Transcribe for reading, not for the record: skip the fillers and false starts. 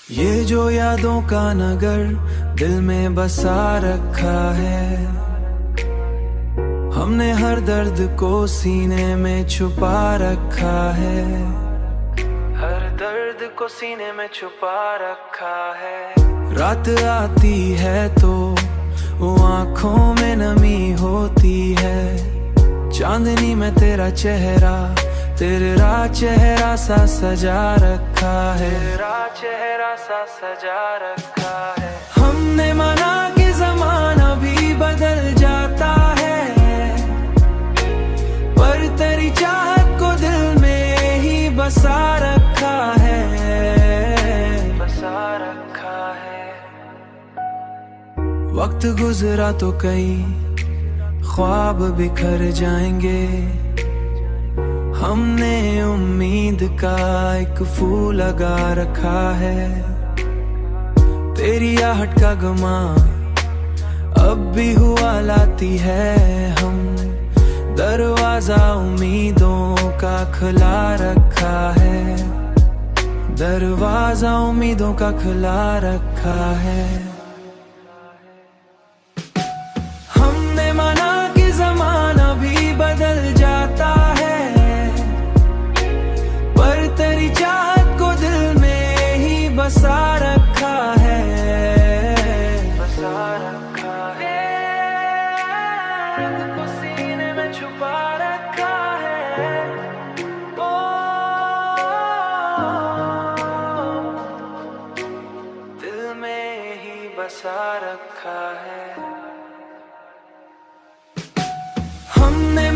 ये जो यादों का नगर दिल में बसा रखा है, हमने हर दर्द को सीने में छुपा रखा है, हर दर्द को सीने में छुपा रखा है। रात आती है तो वो आँखों में नमी होती है, चांदनी में तेरा चेहरा सा सजा रखा है, तेरा चेहरा सा सजा रखा है। हमने माना कि ज़माना भी बदल जाता है, पर तेरी चाहत को दिल में ही बसा रखा है, बसा रखा है। वक्त गुजरा तो कई ख्वाब बिखर जाएंगे, हमने उम्मीद का एक फूल लगा रखा है। तेरी आहट का गमा अब भी हुआ लाती है, हम दरवाजा उम्मीदों का खुला रखा है, दरवाजा उम्मीदों का खुला रखा है। हमने माना कि ज़माना भी बदल जाता है, तेरी चाहत को दिल में ही बसा रखा है, बसा रखा है। दर्द को सीने में छुपा रखा है, ओ दिल में ही बसा रखा है। हमने